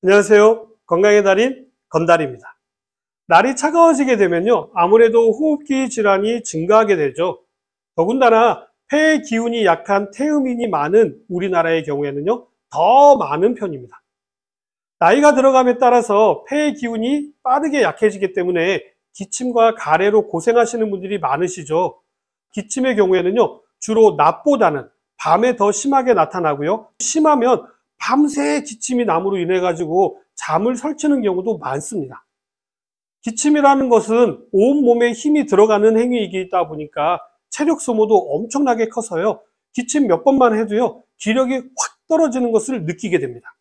안녕하세요. 건강의 달인 건달입니다. 날이 차가워지게 되면요, 아무래도 호흡기 질환이 증가하게 되죠. 더군다나 폐의 기운이 약한 태음인이 많은 우리나라의 경우에는요, 더 많은 편입니다. 나이가 들어감에 따라서 폐의 기운이 빠르게 약해지기 때문에 기침과 가래로 고생하시는 분들이 많으시죠. 기침의 경우에는요, 주로 낮보다는 밤에 더 심하게 나타나고요. 심하면 밤새 기침이 남으로 인해 가지고 잠을 설치는 경우도 많습니다. 기침이라는 것은 온몸에 힘이 들어가는 행위이다 보니까 체력 소모도 엄청나게 커서요. 기침 몇 번만 해도요, 기력이 확 떨어지는 것을 느끼게 됩니다.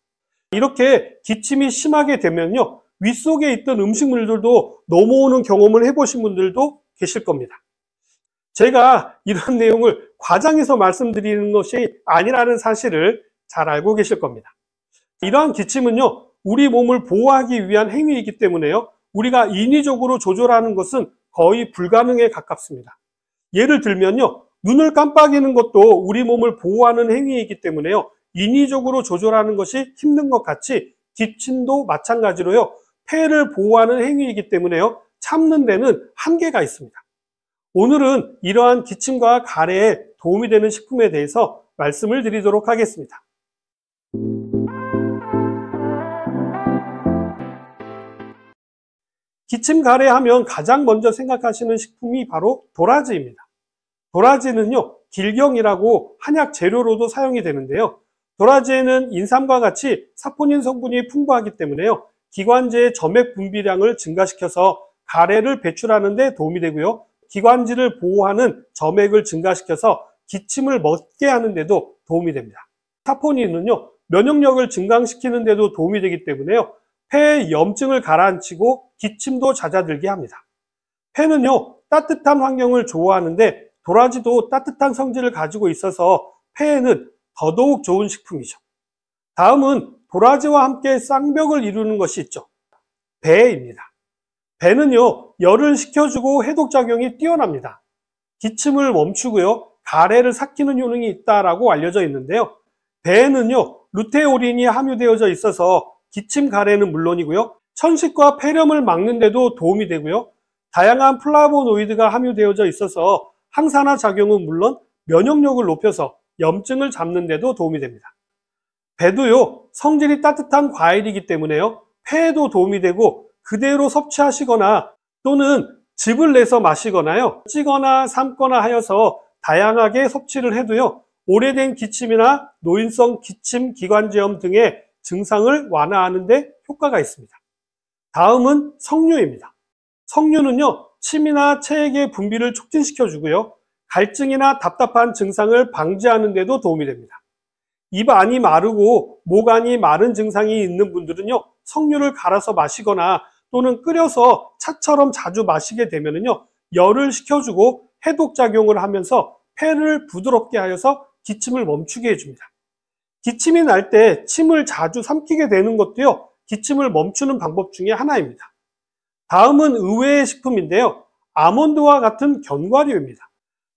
이렇게 기침이 심하게 되면요, 윗속에 있던 음식물들도 넘어오는 경험을 해보신 분들도 계실 겁니다. 제가 이런 내용을 과장해서 말씀드리는 것이 아니라는 사실을 잘 알고 계실 겁니다. 이러한 기침은요, 우리 몸을 보호하기 위한 행위이기 때문에요, 우리가 인위적으로 조절하는 것은 거의 불가능에 가깝습니다. 예를 들면요, 눈을 깜빡이는 것도 우리 몸을 보호하는 행위이기 때문에요, 인위적으로 조절하는 것이 힘든 것 같이 기침도 마찬가지로요, 폐를 보호하는 행위이기 때문에요, 참는 데는 한계가 있습니다. 오늘은 이러한 기침과 가래에 도움이 되는 식품에 대해서 말씀을 드리도록 하겠습니다. 기침 가래 하면 가장 먼저 생각하시는 식품이 바로 도라지입니다. 도라지는요, 길경이라고 한약 재료로도 사용이 되는데요. 도라지에는 인삼과 같이 사포닌 성분이 풍부하기 때문에요, 기관지의 점액 분비량을 증가시켜서 가래를 배출하는 데 도움이 되고요, 기관지를 보호하는 점액을 증가시켜서 기침을 멎게 하는 데도 도움이 됩니다. 사포닌은요, 면역력을 증강시키는 데도 도움이 되기 때문에요, 폐의 염증을 가라앉히고 기침도 잦아들게 합니다. 폐는요, 따뜻한 환경을 좋아하는데 도라지도 따뜻한 성질을 가지고 있어서 폐에는 더더욱 좋은 식품이죠. 다음은 도라지와 함께 쌍벽을 이루는 것이 있죠. 배입니다. 배는요, 열을 식혀주고 해독작용이 뛰어납니다. 기침을 멈추고요, 가래를 삭히는 효능이 있다고 알려져 있는데요. 배에는요, 루테오린이 함유되어져 있어서 기침 가래는 물론이고요, 천식과 폐렴을 막는 데도 도움이 되고요, 다양한 플라보노이드가 함유되어져 있어서 항산화 작용은 물론 면역력을 높여서 염증을 잡는 데도 도움이 됩니다. 배도요, 성질이 따뜻한 과일이기 때문에요, 폐에도 도움이 되고 그대로 섭취하시거나 또는 즙을 내서 마시거나요, 찌거나 삶거나 하여서 다양하게 섭취를 해도요, 오래된 기침이나 노인성 기침 기관지염 등의 증상을 완화하는 데 효과가 있습니다. 다음은 석류입니다. 석류는요, 침이나 체액의 분비를 촉진시켜 주고요, 갈증이나 답답한 증상을 방지하는 데도 도움이 됩니다. 입 안이 마르고 목 안이 마른 증상이 있는 분들은요, 석류를 갈아서 마시거나 또는 끓여서 차처럼 자주 마시게 되면요, 열을 식혀주고 해독작용을 하면서 폐를 부드럽게 하여서 기침을 멈추게 해줍니다. 기침이 날 때 침을 자주 삼키게 되는 것도요, 기침을 멈추는 방법 중에 하나입니다. 다음은 의외의 식품인데요, 아몬드와 같은 견과류입니다.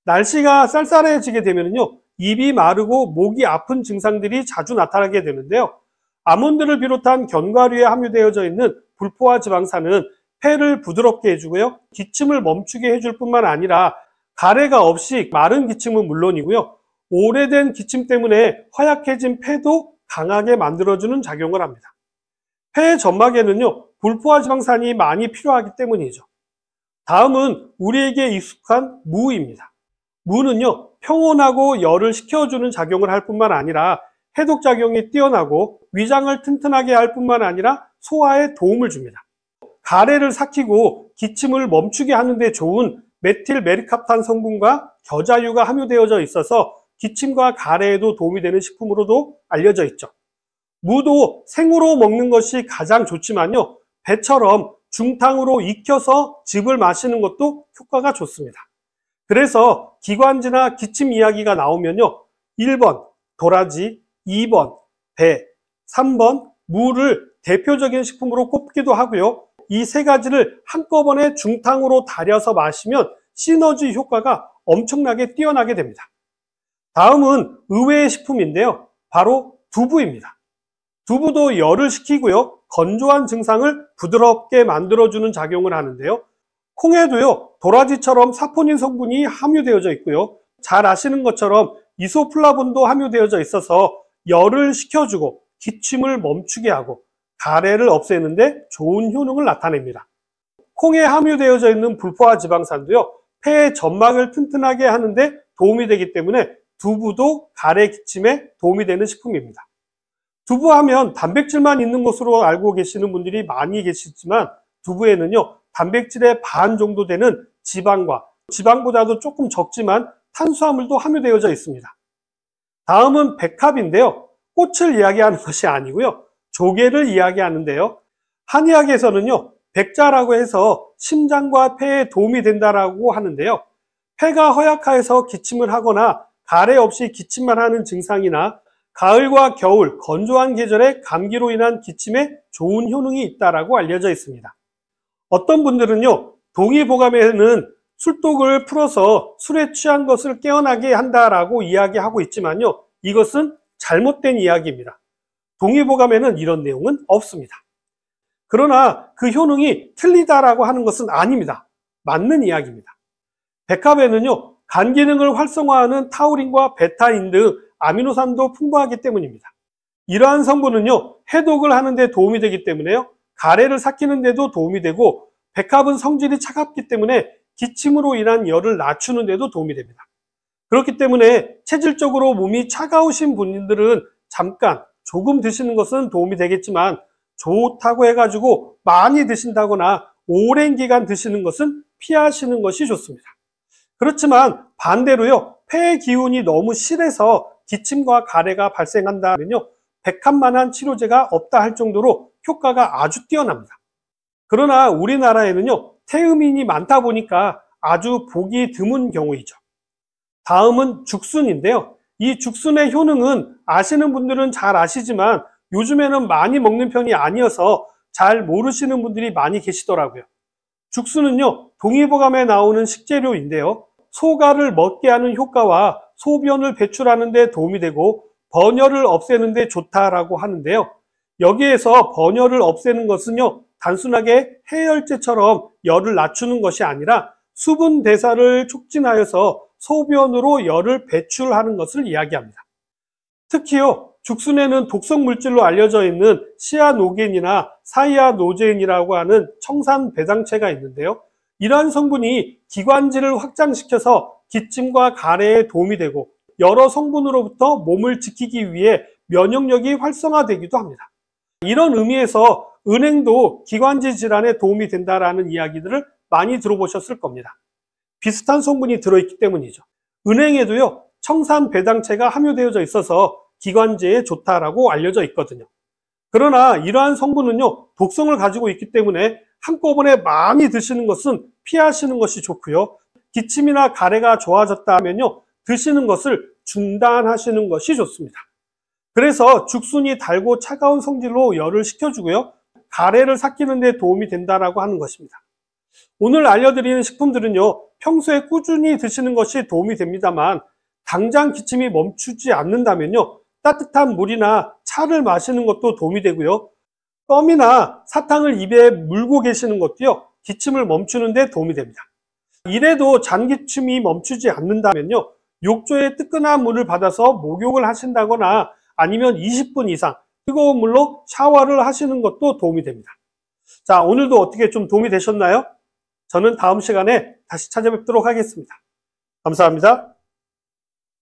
날씨가 쌀쌀해지게 되면요, 입이 마르고 목이 아픈 증상들이 자주 나타나게 되는데요, 아몬드를 비롯한 견과류에 함유되어져 있는 불포화 지방산은 폐를 부드럽게 해주고요, 기침을 멈추게 해줄 뿐만 아니라 가래가 없이 마른 기침은 물론이고요, 오래된 기침 때문에 허약해진 폐도 강하게 만들어주는 작용을 합니다. 폐의 점막에는요, 불포화 지방산이 많이 필요하기 때문이죠. 다음은 우리에게 익숙한 무입니다. 무는요, 평온하고 열을 식혀주는 작용을 할 뿐만 아니라 해독작용이 뛰어나고 위장을 튼튼하게 할 뿐만 아니라 소화에 도움을 줍니다. 가래를 삭히고 기침을 멈추게 하는 데 좋은 메틸 메리캅탄 성분과 겨자유가 함유되어져 있어서 기침과 가래에도 도움이 되는 식품으로도 알려져 있죠. 무도 생으로 먹는 것이 가장 좋지만요, 배처럼 중탕으로 익혀서 즙을 마시는 것도 효과가 좋습니다. 그래서 기관지나 기침 이야기가 나오면요, 1번 도라지, 2번 배, 3번 무를 대표적인 식품으로 꼽기도 하고요, 이 세 가지를 한꺼번에 중탕으로 달여서 마시면 시너지 효과가 엄청나게 뛰어나게 됩니다. 다음은 의외의 식품인데요, 바로 두부입니다. 두부도 열을 식히고요. 건조한 증상을 부드럽게 만들어주는 작용을 하는데요. 콩에도요, 도라지처럼 사포닌 성분이 함유되어져 있고요. 잘 아시는 것처럼 이소플라본도 함유되어져 있어서 열을 식혀주고 기침을 멈추게 하고 가래를 없애는데 좋은 효능을 나타냅니다. 콩에 함유되어져 있는 불포화 지방산도요, 폐의 점막을 튼튼하게 하는데 도움이 되기 때문에 두부도 가래 기침에 도움이 되는 식품입니다. 두부하면 단백질만 있는 것으로 알고 계시는 분들이 많이 계시지만 두부에는요, 단백질의 반 정도 되는 지방과 지방보다도 조금 적지만 탄수화물도 함유되어져 있습니다. 다음은 백합인데요. 꽃을 이야기하는 것이 아니고요. 조개를 이야기하는데요. 한의학에서는요, 백자라고 해서 심장과 폐에 도움이 된다라고 하는데요. 폐가 허약해서 기침을 하거나 가래 없이 기침만 하는 증상이나 가을과 겨울, 건조한 계절에 감기로 인한 기침에 좋은 효능이 있다라고 알려져 있습니다. 어떤 분들은요, 동의보감에는 술독을 풀어서 술에 취한 것을 깨어나게 한다라고 이야기하고 있지만요, 이것은 잘못된 이야기입니다. 동의보감에는 이런 내용은 없습니다. 그러나 그 효능이 틀리다라고 하는 것은 아닙니다. 맞는 이야기입니다. 백합에는요, 간 기능을 활성화하는 타우린과 베타인 등 아미노산도 풍부하기 때문입니다. 이러한 성분은요, 해독을 하는 데 도움이 되기 때문에요, 가래를 삭히는 데도 도움이 되고, 백합은 성질이 차갑기 때문에 기침으로 인한 열을 낮추는 데도 도움이 됩니다. 그렇기 때문에 체질적으로 몸이 차가우신 분들은 잠깐 조금 드시는 것은 도움이 되겠지만, 좋다고 해가지고 많이 드신다거나 오랜 기간 드시는 것은 피하시는 것이 좋습니다. 그렇지만 반대로요, 폐의 기운이 너무 실해서 기침과 가래가 발생한다면요, 백합만한 치료제가 없다 할 정도로 효과가 아주 뛰어납니다. 그러나 우리나라에는요, 태음인이 많다 보니까 아주 보기 드문 경우이죠. 다음은 죽순인데요. 이 죽순의 효능은 아시는 분들은 잘 아시지만 요즘에는 많이 먹는 편이 아니어서 잘 모르시는 분들이 많이 계시더라고요. 죽순은요, 동의보감에 나오는 식재료인데요. 소갈을 먹게 하는 효과와 소변을 배출하는 데 도움이 되고 번열을 없애는 데 좋다라고 하는데요. 여기에서 번열을 없애는 것은요, 단순하게 해열제처럼 열을 낮추는 것이 아니라 수분 대사를 촉진하여서 소변으로 열을 배출하는 것을 이야기합니다. 특히요, 죽순에는 독성 물질로 알려져 있는 시아노겐이나 사이아노젠이라고 하는 청산 배당체가 있는데요. 이러한 성분이 기관지를 확장시켜서 기침과 가래에 도움이 되고 여러 성분으로부터 몸을 지키기 위해 면역력이 활성화되기도 합니다. 이런 의미에서 은행도 기관지 질환에 도움이 된다라는 이야기들을 많이 들어보셨을 겁니다. 비슷한 성분이 들어있기 때문이죠. 은행에도요, 청산 배당체가 함유되어져 있어서 기관지에 좋다라고 알려져 있거든요. 그러나 이러한 성분은요, 독성을 가지고 있기 때문에 한꺼번에 많이 드시는 것은 피하시는 것이 좋고요. 기침이나 가래가 좋아졌다면요, 드시는 것을 중단하시는 것이 좋습니다. 그래서 죽순이 달고 차가운 성질로 열을 식혀주고요, 가래를 삭히는 데 도움이 된다라고 하는 것입니다. 오늘 알려드리는 식품들은요, 평소에 꾸준히 드시는 것이 도움이 됩니다만 당장 기침이 멈추지 않는다면요, 따뜻한 물이나 차를 마시는 것도 도움이 되고요, 껌이나 사탕을 입에 물고 계시는 것도요, 기침을 멈추는 데 도움이 됩니다. 이래도 잔기침이 멈추지 않는다면요, 욕조에 뜨끈한 물을 받아서 목욕을 하신다거나 아니면 20분 이상 뜨거운 물로 샤워를 하시는 것도 도움이 됩니다. 자, 오늘도 어떻게 좀 도움이 되셨나요? 저는 다음 시간에 다시 찾아뵙도록 하겠습니다. 감사합니다.